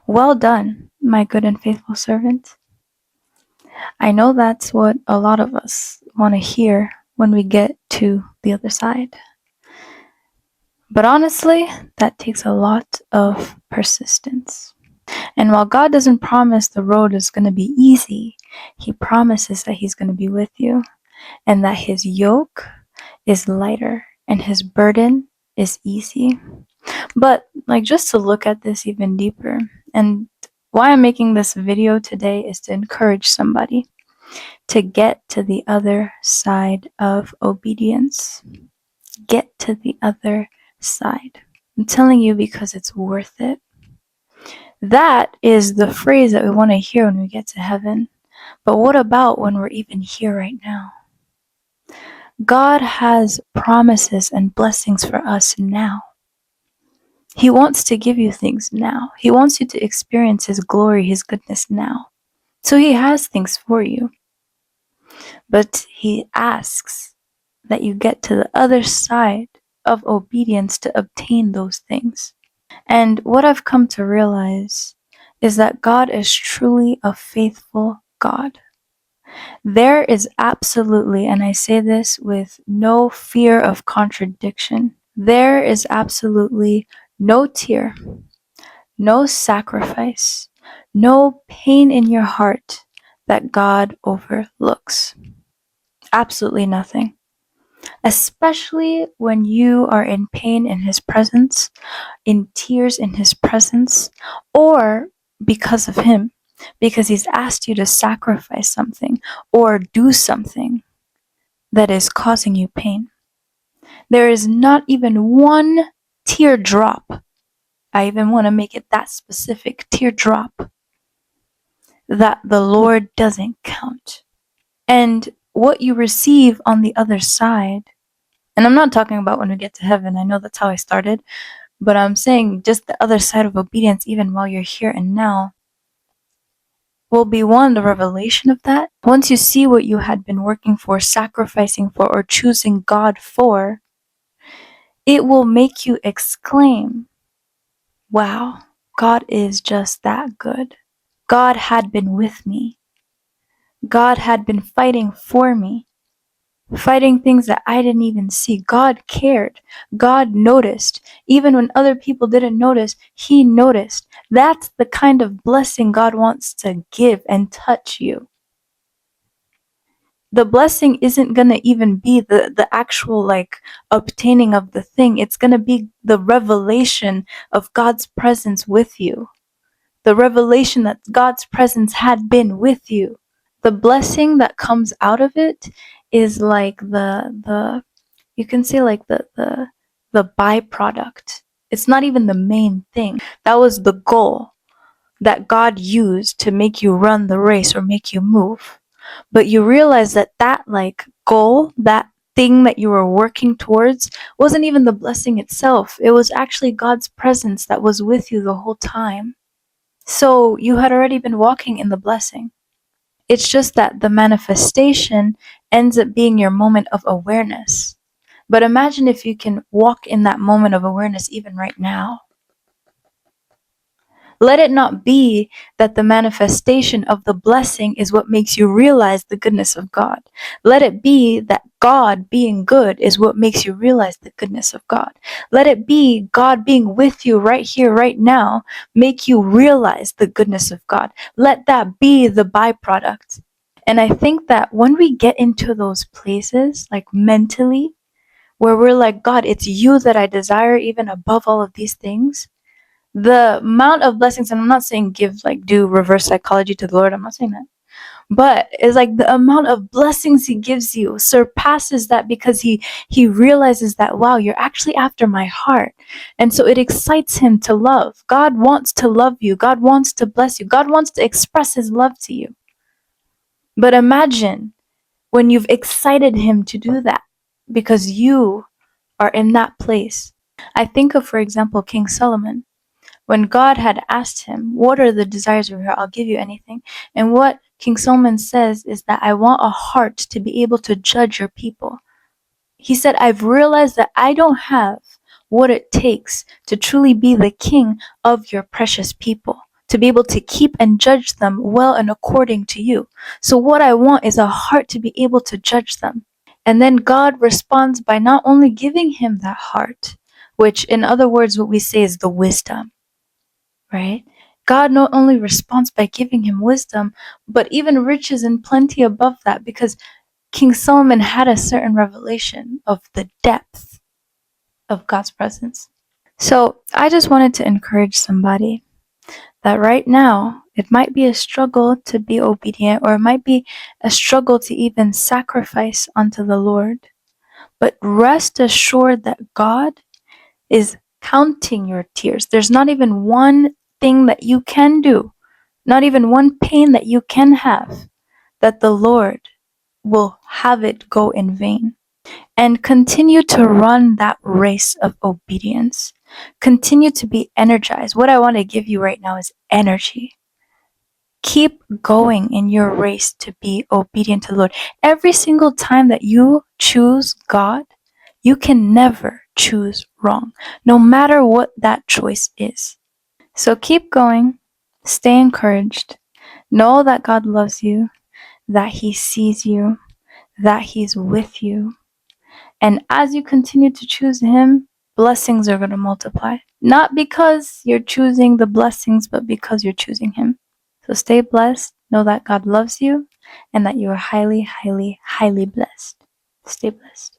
Well done, my good and faithful servant. I know that's what a lot of us want to hear when we get to the other side. But honestly, that takes a lot of persistence. And while God doesn't promise the road is going to be easy, He promises that He's going to be with you and that His yoke is lighter and His burden is easy. But just to look at this even deeper, and why I'm making this video today is to encourage somebody to get to the other side of obedience. Get to the other side. I'm telling you because it's worth it. That is the phrase that we want to hear when we get to heaven. But what about when we're even here right now? God has promises and blessings for us now. He wants to give you things now. He wants you to experience His glory, His goodness now. So He has things for you. But He asks that you get to the other side of obedience to obtain those things. And what I've come to realize is that God is truly a faithful God. There is absolutely, and I say this with no fear of contradiction, there is absolutely no tear, no sacrifice, no pain in your heart that God overlooks. Absolutely nothing. Especially when you are in pain in His presence, in tears in His presence, or because of Him, because He's asked you to sacrifice something or do something that is causing you pain. There is not even one teardrop. I even want to make it that specific, teardrop, that the Lord doesn't count. And what you receive on the other side, and I'm not talking about when we get to heaven, I know that's how I started, but I'm saying just the other side of obedience, even while you're here and now, will be one, the revelation of that. Once you see what you had been working for, sacrificing for, or choosing God for, it will make you exclaim, wow, God is just that good. God had been with me. God had been fighting for me, fighting things that I didn't even see. God cared. God noticed. Even when other people didn't notice, He noticed. That's the kind of blessing God wants to give and touch you. The blessing isn't going to even be the actual obtaining of the thing. It's going to be the revelation of God's presence with you. The revelation that God's presence had been with you. The blessing that comes out of it is like the you can say like the byproduct. It's not even the main thing. That was the goal that God used to make you run the race or make you move. But you realize that goal, that thing that you were working towards, wasn't even the blessing itself. It was actually God's presence that was with you the whole time. So you had already been walking in the blessing. It's just that the manifestation ends up being your moment of awareness. But imagine if you can walk in that moment of awareness even right now. Let it not be that the manifestation of the blessing is what makes you realize the goodness of God. Let it be that God being good is what makes you realize the goodness of God. Let it be God being with you right here, right now, make you realize the goodness of God. Let that be the byproduct. And I think that when we get into those places, mentally, where we're like, God, it's you that I desire even above all of these things, the amount of blessings, and I'm not saying do reverse psychology to the Lord, I'm not saying that, but it's the amount of blessings He gives you surpasses that, because he realizes that, wow, you're actually after my heart. And so it excites Him to love. God wants to love you. God wants to bless you. God wants to express His love to you. But imagine when you've excited Him to do that, because you are in that place. I think of, for example, King Solomon. When God had asked him, what are the desires of your heart? I'll give you anything. And what King Solomon says is that I want a heart to be able to judge your people. He said, I've realized that I don't have what it takes to truly be the king of your precious people, to be able to keep and judge them well and according to you. So what I want is a heart to be able to judge them. And then God responds by not only giving him that heart, which in other words, what we say is the wisdom, right? God not only responds by giving him wisdom, but even riches and plenty above that, because King Solomon had a certain revelation of the depth of God's presence. So I just wanted to encourage somebody that right now it might be a struggle to be obedient, or it might be a struggle to even sacrifice unto the Lord. But rest assured that God is counting your tears. There's not even one thing that you can do, not even one pain that you can have, that the Lord will have it go in vain. And continue to run that race of obedience. Continue to be energized. What I want to give you right now is energy. Keep going in your race to be obedient to the Lord. Every single time that you choose God, you can never choose wrong, no matter what that choice is. So keep going. Stay encouraged. Know that God loves you, that He sees you, that He's with you. And as you continue to choose Him, blessings are going to multiply. Not because you're choosing the blessings, but because you're choosing Him. So stay blessed. Know that God loves you and that you are highly, highly, highly blessed. Stay blessed.